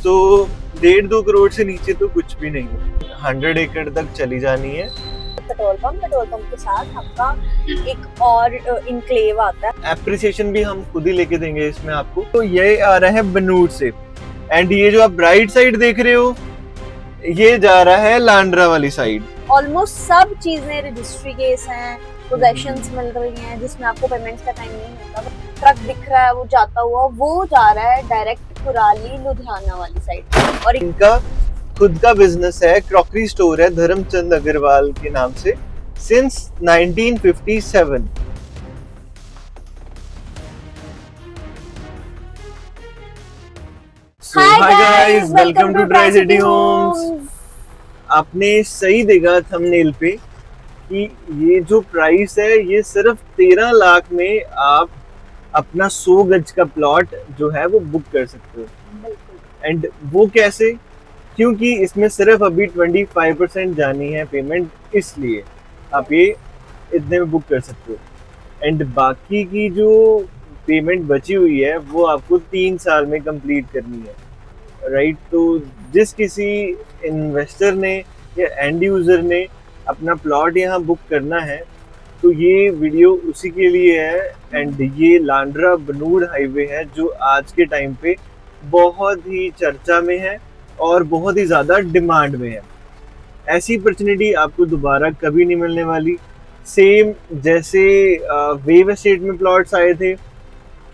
तो 1.5-2 करोड़ से नीचे तो कुछ भी नहीं है। 100 एकड़ तक चली जानी है। पेट्रोल पंप के साथ आपका एक और इनक्लेव आता है। एप्रिसिएशन भी हम खुद ही लेके देंगे इसमें आपको। तो ये आ रहा है बनूड़ से, एंड ये जो आप राइट साइड देख रहे हो ये जा रहा है लांड्रा वाली साइड। ऑलमोस्ट सब चीजें रजिस्ट्री केस हैं, पोजेशंस मिल रही हैं जिसमें आपको पेमेंट्स का टाइम नहीं मिलता। ट्रक दिख रहा है वो जाता हुआ, वो जा रहा है डायरेक्ट कुराली लुधियाना वाली साइड। और इनका खुद का बिजनेस है, क्रॉकरी स्टोर है धर्मचंद अग्रवाल के नाम से since 1957। Hi guys, welcome to Tricity homes. आपने सही देखा थंबनेल पे कि ये जो प्राइस है ये सिर्फ 13 लाख में आप अपना 100 गज का प्लॉट जो है वो बुक कर सकते हो। एंड वो कैसे? क्योंकि इसमें सिर्फ अभी 25% जानी है पेमेंट, इसलिए आप ये इतने में बुक कर सकते हो। एंड बाकी की जो पेमेंट बची हुई है वो आपको 3 साल में कंप्लीट करनी है, राइट? तो जिस किसी इन्वेस्टर ने या एंड यूजर ने अपना प्लॉट यहाँ बुक करना है तो ये वीडियो उसी के लिए है। एंड ये लांड्रा बनूड़ हाईवे है जो आज के टाइम पे बहुत ही चर्चा में है और बहुत ही ज़्यादा डिमांड में है। ऐसी अपॉर्चुनिटी आपको दोबारा कभी नहीं मिलने वाली। सेम जैसे वेव एस्टेट में प्लॉट्स आए थे,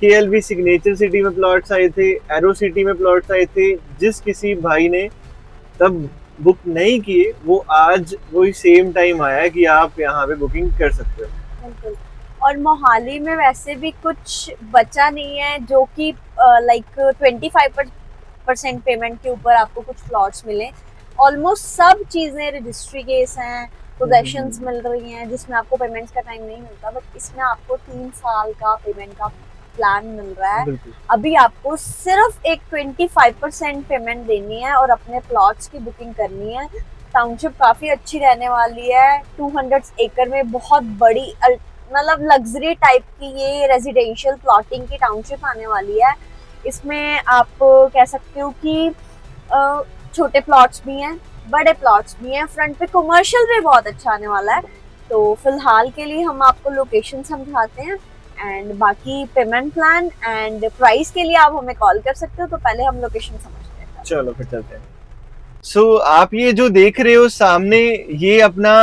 KLV सिग्नेचर सिटी में प्लॉट्स आए थे, एरो सिटी में प्लॉट्स आए थे, जिस किसी भाई ने तब बुक नहीं किए वो आज वही सेम टाइम आया कि आप यहाँ पे बुकिंग कर सकते हो। बिल्कुल। और मोहाली में वैसे भी कुछ बचा नहीं है जो कि लाइक 25% पेमेंट के ऊपर आपको कुछ प्लॉट्स मिले। ऑलमोस्ट सब चीजें रजिस्ट्री केस हैं, पोजेशंस मिल रही हैं जिसमें आपको पेमेंट्स का टाइम नहीं मिलता, बट इसमें आपको 3 साल का पेमेंट का प्लान मिल रहा है। अभी आपको सिर्फ एक 25% पेमेंट देनी है और अपने प्लॉट्स की बुकिंग करनी है। टाउनशिप काफी अच्छी रहने वाली है, 200 एकड़ में बहुत बड़ी मतलब लग्जरी टाइप की ये रेजिडेंशियल प्लॉटिंग की टाउनशिप आने वाली है। इसमें आप कह सकते हो कि छोटे प्लॉट्स भी हैं, बड़े प्लॉट्स भी हैं, फ्रंट पे कमर्शियल भी बहुत अच्छा आने वाला है। तो फिलहाल के लिए हम आपको लोकेशन समझाते हैं एंड बाकी पेमेंट प्लान एंड प्राइस के लिए आप हमें कॉल कर सकते हो। तो पहले हम लोकेशन समझते हैं। चलो फिर चलते हैं। सो आप ये जो देख रहे हो सामने, ये अपना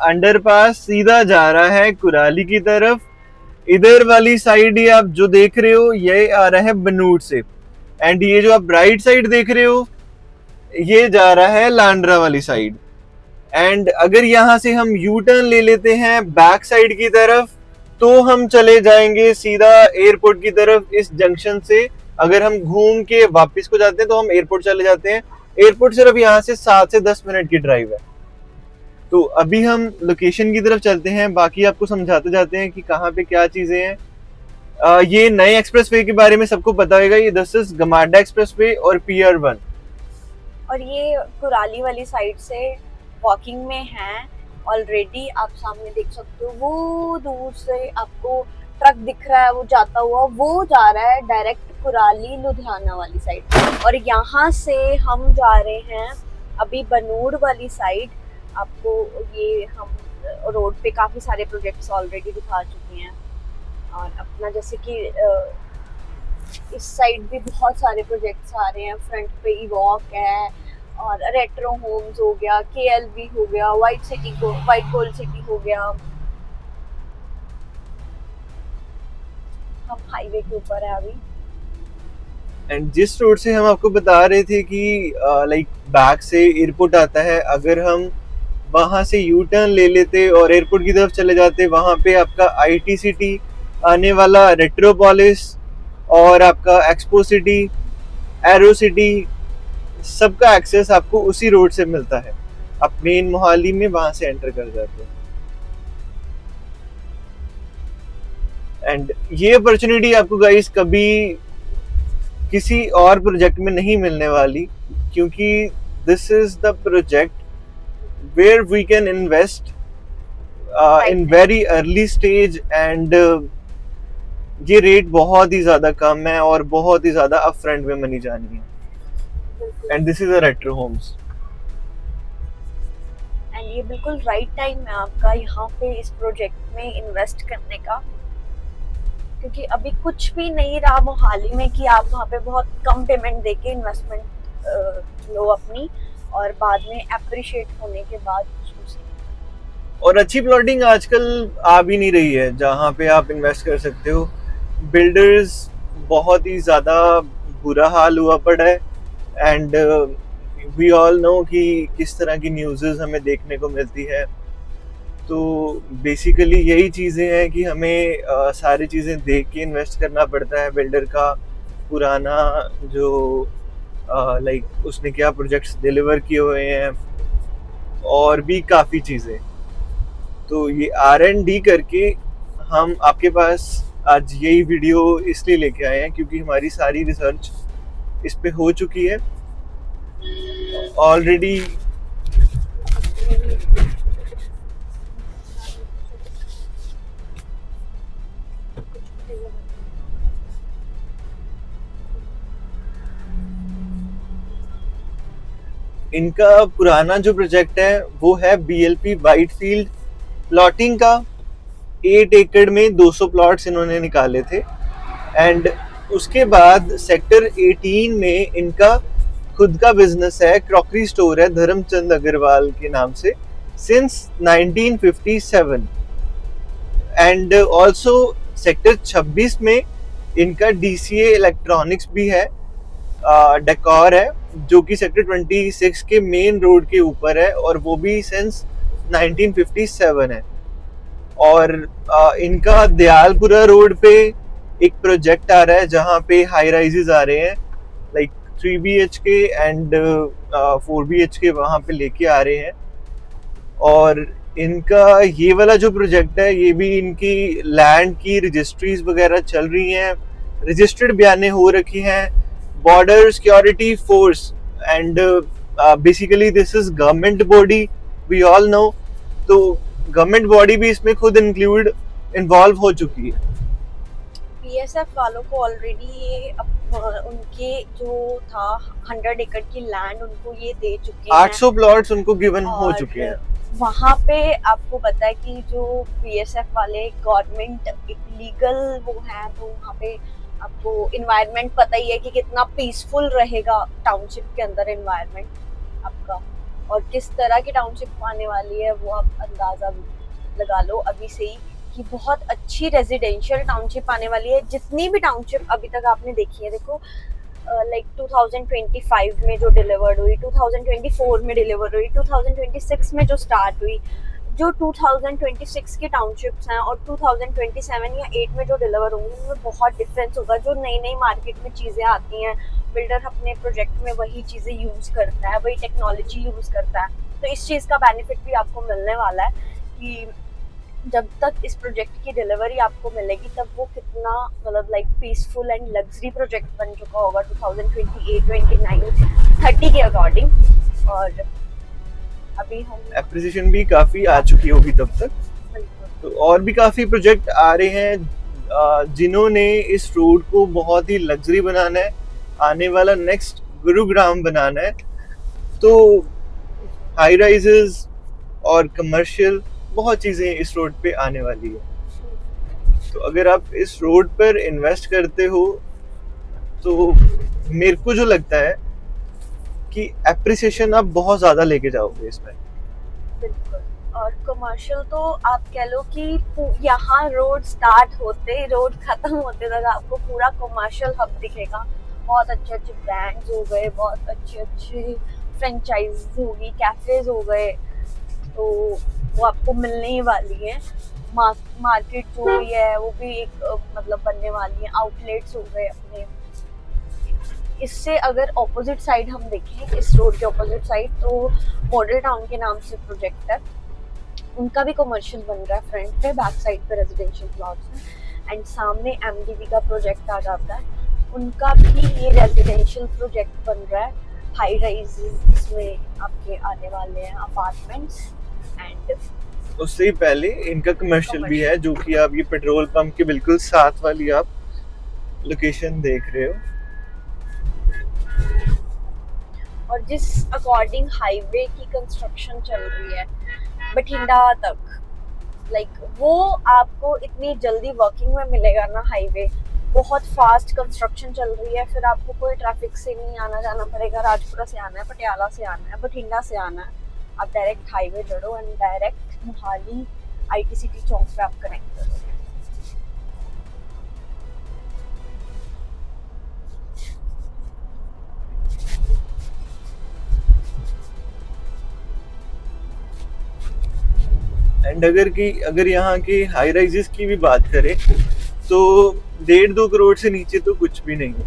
अंडरपास सीधा जा रहा है कुराली की तरफ। इधर वाली साइड ये आप जो देख रहे हो ये आ रहा है बनूड़ से, एंड ये जो आप राइट साइड देख रहे हो ये जा रहा है लांड्रा वाली साइड। एंड अगर यहाँ से हम यू टर्न ले लेते हैं बैक साइड की तरफ तो हम चले जाएंगे सीधा एयरपोर्ट की तरफ। इस जंक्शन से अगर हम घूम के वापस को जाते हैं तो हम एयरपोर्ट चले जाते हैं। एयरपोर्ट सिर्फ यहाँ से 7 से 10 मिनट की ड्राइव है। तो अभी हम लोकेशन की तरफ चलते हैं, बाकी आपको समझाते जाते हैं कि कहाँ पे क्या चीजें हैं। ये नए एक्सप्रेसवे के बारे में सबको पता होगा, ये दिस इज गमाडा एक्सप्रेसवे और PR1। और ये कुराली वाली साइड से वॉकिंग में है ऑलरेडी। आप सामने देख सकते हो वो दूर से आपको ट्रक दिख रहा है वो जाता हुआ, वो जा रहा है डायरेक्ट कुराली लुधियाना वाली साइड। और यहाँ से हम जा रहे हैं अभी बनूड़ वाली साइड। आपको ये हम रोड पे काफी सारे प्रोजेक्ट्स ऑलरेडी दिखा चुके हैं और अपना जैसे कि इस साइड भी बहुत सारे प्रोजेक्ट्स आ रहे हैं। फ्रंट पे इवॉक है और रेट्रो होम्स हो गया, KLV हो गया, वाइट गोल्ड सिटी हो गया। हम हाईवे के ऊपर है अभी। एंड जिस रोड से हम आपको बता रहे थे कि लाइक बैक से एयरपोर्ट आता है, अगर हम वहां से यू टर्न ले लेते और एयरपोर्ट की तरफ चले जाते, वहां पे आपका IT सिटी आने वाला, रेट्रोपोलिस और आपका एक्सपो सिटी, एरो सिटी, सबका एक्सेस आपको उसी रोड से मिलता है। आप मेन मोहाली में वहां से एंटर कर जाते हैं। एंड ये अपॉर्चुनिटी आपको गाइस कभी किसी और प्रोजेक्ट में नहीं मिलने वाली, क्योंकि this is the project where we can invest in very early stage. And ये रेट बहुत ही ज्यादा कम है और बहुत ही ज्यादा अपफ्रंट में मनी जानी है। बिल्कुल। And this is a retro homes. And ये बिल्कुल राइट टाइम है आपका यहाँ पे इस प्रोजेक्ट में इन्वेस्ट करने का, क्योंकि अभी कुछ भी नहीं रहा मोहाली में कि आप वहाँ पे बहुत कम पेमेंट देके इन्वेस्टमेंट लो अपनी, और बाद में अप्रिशिएट होने के बाद उसे। और अच्छी प्लॉटिंग आजकल आ भी नहीं रही है जहाँ पे आप इन्वेस्ट कर सकते हो। बिल्डर्स बहुत ही ज़्यादा बुरा हाल हुआ पड़ा है। एंड वी ऑल नो कि किस तरह की न्यूज़ हमें देखने को मिलती है। तो बेसिकली यही चीज़ें हैं कि हमें सारी चीज़ें देख के इन्वेस्ट करना पड़ता है। बिल्डर का पुराना जो लाइक उसने क्या प्रोजेक्ट्स डिलीवर किए हुए हैं, और भी काफ़ी चीज़ें। तो ये R&D करके हम आपके पास आज यही वीडियो इसलिए लेके आए हैं क्योंकि हमारी सारी रिसर्च इस पे हो चुकी है ऑलरेडी। इनका पुराना जो प्रोजेक्ट है वो है BLP वाइटफील्ड प्लॉटिंग का। 8 एकड़ में 200 प्लॉट्स इन्होंने निकाले थे। एंड उसके बाद सेक्टर 18 में इनका खुद का बिजनेस है, क्रॉकरी स्टोर है धर्मचंद अग्रवाल के नाम से सिंस 1957। एंड ऑल्सो सेक्टर 26 में इनका DCA इलेक्ट्रॉनिक्स भी है, डेकोर है, जो कि सेक्टर 26 के मेन रोड के ऊपर है, और वो भी सिंस 1957 है। और इनका दयालपुरा रोड पे एक प्रोजेक्ट आ रहा है जहाँ पे हाई राइजेस आ रहे हैं, लाइक 3 BHK एंड 4 BHK वहाँ पे लेके आ रहे हैं। और इनका ये वाला जो प्रोजेक्ट है ये भी इनकी लैंड की रजिस्ट्रीज वगैरह चल रही हैं, रजिस्टर्ड बयानें हो रखी हैं, border security force, and basically this is government body, we all know. तो गवर्नमेंट बॉडी भी इसमें खुद इन्वॉल्व हो चुकी है। PSF वालों को ऑलरेडी ये उनके जो था 100 एकड़ की लैंड उनको ये दे चुके हैं, 800 प्लॉट्स उनको गिवन हो चुके हैं। वहाँ पे आपको पता है कि जो PSF वाले गवर्नमेंट एक लीगल वो है, तो वहाँ पे आपको इन्वायरमेंट पता ही है कि कितना पीसफुल रहेगा टाउनशिप के अंदर इन्वायरमेंट आपका, और किस तरह की टाउनशिप आने वाली है वो आप अंदाजा लगा लो अभी से ही कि बहुत अच्छी रेजिडेंशियल टाउनशिप आने वाली है। जितनी भी टाउनशिप अभी तक आपने देखी है, देखो लाइक 2025 में जो डिलीवर्ड हुई, 2024 में डिलीवर हुई, 2026 में जो स्टार्ट हुई, जो 2026 की टाउनशिप्स हैं और 2027 या 8 में जो डिलीवर होंगी उनमें बहुत डिफरेंस होगा। जो नई नई मार्केट में चीज़ें आती हैं, बिल्डर अपने प्रोजेक्ट में वही चीज़ें यूज़ करता है, वही टेक्नोलॉजी यूज़ करता है। तो इस चीज़ का बेनिफिट भी आपको मिलने वाला है कि जब तक इस प्रोजेक्ट की डिलीवरी आपको मिलेगी तब वो कितना मतलब like peaceful and luxury project बन चुका होगा 2028, 29, 30 के अकॉर्डिंग। और अभी हम एप्रिसिएशन भी काफी आ चुकी होगी तब तक। तो और भी काफी प्रोजेक्ट आ रहे हैं जिन्होंने इस रोड को बहुत ही लग्जरी बनाना है, आने वाला नेक्स्ट गुरुग्राम बनाना है। तो हाई राइजेस और कमर्शियल बहुत चीज़ें इस रोड पे आने वाली है। तो अगर आप इस रोड पर इन्वेस्ट करते हो तो मेरे को जो लगता है कि एप्रिसिएशन आप बहुत ज़्यादा लेके जाओगे इसमें। बिल्कुल। और कमर्शियल तो आप कह लो कि यहाँ रोड स्टार्ट होते रोड खत्म होते तक आपको पूरा कमर्शियल हब दिखेगा। बहुत अच्छे अच्छे ब्रांड्स हो गए, बहुत अच्छी अच्छी फ्रेंचाइज होगी, कैफेज हो गए, तो वो आपको मिलने ही वाली है। मार्केट जो भी है वो भी एक मतलब बनने वाली है, आउटलेट्स हो गए अपने। इससे अगर ऑपोजिट साइड हम देखें, इस रोड के ऑपोजिट साइड, तो मॉडल टाउन के नाम से प्रोजेक्ट है, उनका भी कमर्शियल बन रहा है। फ्रंट पे, बैक साइड पे रेजिडेंशियल प्लॉट्स हैं, एंड सामने MDB का प्रोजेक्ट आ जाता है, उनका भी ये रेजिडेंशियल प्रोजेक्ट बन रहा है। हाई राइज में आपके आने वाले हैं अपार्टमेंट्स, एंड उससे ही पहले इनका कमर्शियल भी है, जो कि आप ये पेट्रोल पंप के बिल्कुल साथ वाली आप लोकेशन देख रहे हो। और जिस अकॉर्डिंग हाईवे की कंस्ट्रक्शन चल रही है बठिंडा तक, लाइक वो आपको इतनी जल्दी वर्किंग में मिलेगा ना हाईवे, बहुत फास्ट कंस्ट्रक्शन चल रही है, फिर आपको कोई ट्रैफिक से नहीं आना जाना पड़ेगा, राजपुरा से आना है, पटियाला से आना है, बठिंडा से आना है, आप डायरेक्ट हाईवे चढ़ो एंड डायरेक्ट मोहाली ITCT चौक पे आप कनेक्ट करो। एंड अगर यहाँ की हाई राइजेस की भी बात करें तो 1.5-2 करोड़ से नीचे तो कुछ भी नहीं है।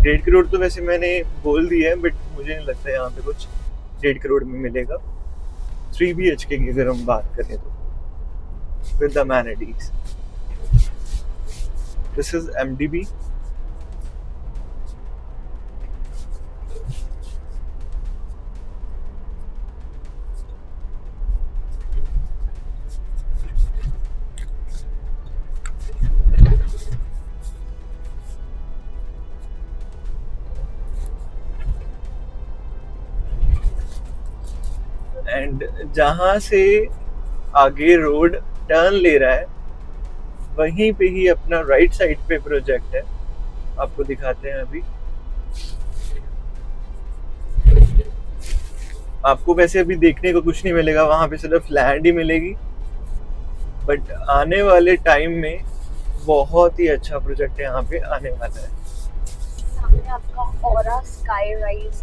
1.5 करोड़ तो वैसे मैंने बोल दिया है, बट मुझे नहीं लगता यहाँ पे कुछ 1.5 करोड़ में मिलेगा। 3 BHK की अगर हम बात करें तो with the amenities। This is MDB। And जहाँ से आगे रोड टर्न ले रहा है वहीं पे ही अपना राइट साइड पे प्रोजेक्ट है, आपको दिखाते हैं अभी। आपको वैसे अभी देखने को कुछ नहीं मिलेगा, वहां पे सिर्फ लैंड ही मिलेगी, बट आने वाले टाइम में बहुत ही अच्छा प्रोजेक्ट है यहाँ पे आने वाला है। सामने आपका ऑरा स्काई राइज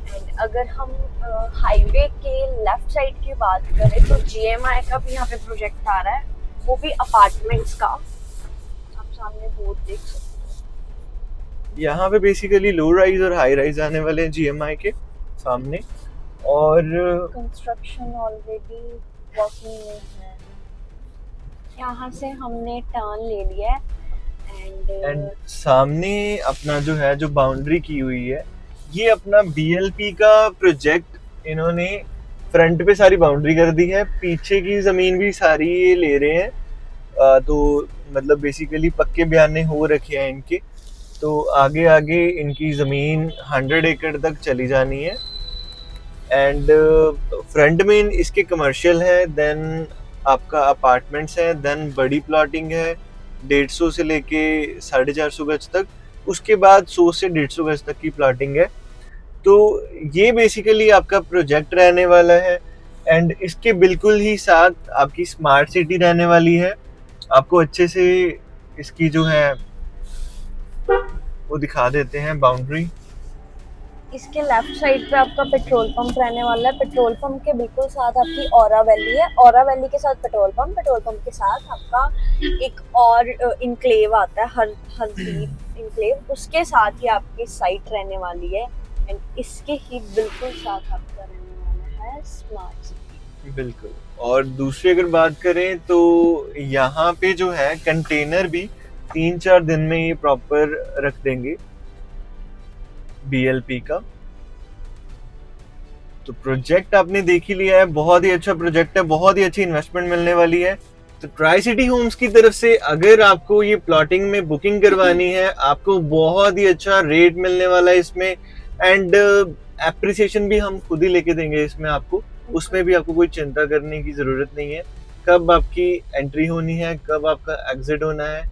एंड अगर हम हाईवे के लेफ्ट साइड की बात करें तो GMI का भी यहाँ पे प्रोजेक्ट आ रहा है, वो भी अपार्टमेंट्स का। आप सामने बोर्ड देख सकते हो। यहाँ पे बेसिकली लो राइज और हाई राइज आने वाले हैं GMI के सामने, और कंस्ट्रक्शन ऑलरेडी वर्किंग में है। यहाँ से हमने टर्न ले लिया है एंड सामने अपना जो बाउंड्री की हुई है, ये अपना BLP का प्रोजेक्ट इन्होंने फ्रंट पे सारी बाउंड्री कर दी है, पीछे की जमीन भी सारी ये ले रहे हैं। तो मतलब बेसिकली पक्के बयाने हो रखे हैं इनके, तो आगे आगे इनकी जमीन 100 एकड़ तक चली जानी है। एंड फ्रंट में इसके कमर्शियल है, देन आपका अपार्टमेंट्स है, देन बड़ी प्लॉटिंग है 150 से लेके 450 गज तक, उसके बाद 100 से 150 गज तक की प्लॉटिंग है। तो ये बेसिकली आपका प्रोजेक्ट रहने वाला है। एंड इसके बिल्कुल ही साथ आपकी स्मार्ट सिटी रहने वाली है। आपको अच्छे से इसकी जो है वो दिखा देते हैं बाउंड्री। इसके लेफ्ट साइड पे आपका पेट्रोल पंप रहने वाला है। पेट्रोल पंप के बिल्कुल साथ आपकी औरा वैली है। औरा वैली के साथ पेट्रोल पंप के साथ आपका एक और इनक्लेव आता है, हरदीप इनक्लेव, उसके साथ ही आपकी साइट रहने वाली है। एंड इसके ही बिल्कुल साथ आपका रहने वाला है स्मार्ट सिटी। बिल्कुल। और दूसरी अगर बात करें तो यहाँ पे जो है कंटेनर भी 3-4 दिन में ये प्रॉपर रख देंगे BLP का। तो प्रोजेक्ट आपने देख ही लिया है, बहुत ही अच्छा प्रोजेक्ट है, बहुत ही अच्छी इन्वेस्टमेंट मिलने वाली है। तो ट्राई सिटी होम्स की तरफ से अगर आपको ये प्लॉटिंग में बुकिंग करवानी है, आपको बहुत ही अच्छा रेट मिलने वाला है इसमें। एंड एप्रिसिएशन भी हम खुद ही लेके देंगे इसमें आपको, उसमें भी आपको कोई चिंता करने की जरूरत नहीं है। कब आपकी एंट्री होनी है, कब आपका एग्जिट होना है,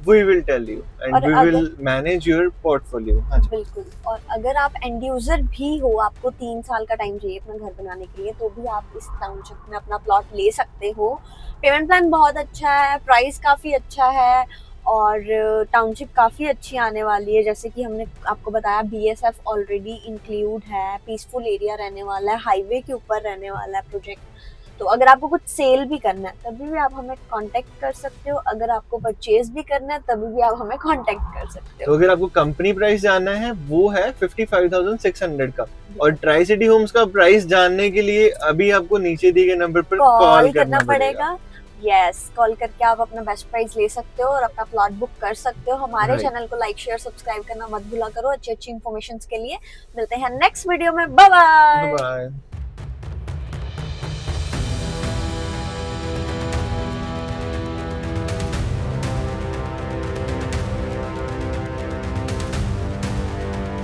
we will tell you and we will manage your portfolio। हाँ जी बिल्कुल। और अगर आप एंड यूजर भी हो, आपको 3 साल का टाइम चाहिए अपना घर बनाने के लिए, तो भी आप इस टाउनशिप में अपना प्लॉट ले सकते हो। पेमेंट प्लान बहुत अच्छा है, प्राइस काफ़ी अच्छा है और टाउनशिप काफ़ी अच्छी आने वाली है। जैसे कि हमने आपको बताया BSF ऑलरेडी इंक्लूड है, पीसफुल एरिया रहने वाला है, हाईवे के ऊपर रहने वाला है प्रोजेक्ट। तो अगर आपको कुछ सेल भी करना है तभी भी आप हमें कांटेक्ट कर सकते हो, अगर आपको परचेज भी करना है तभी भी आप हमें कांटेक्ट कर सकते हो। तो अगर आपको कंपनी प्राइस जानना है वो है 55,600 का, और ट्राई सिटी होम्स का प्राइस जानने के लिए अभी आपको नीचे दिए गए नंबर पर कॉल करना पड़ेगा। यस, कॉल करके आप अपना बेस्ट प्राइस ले सकते हो और अपना प्लॉट बुक कर सकते हो। हमारे चैनल को लाइक शेयर सब्सक्राइब करना मत भूला करो अच्छी अच्छी इन्फॉर्मेशन के लिए। मिलते हैं नेक्स्ट वीडियो में, बाय बाय।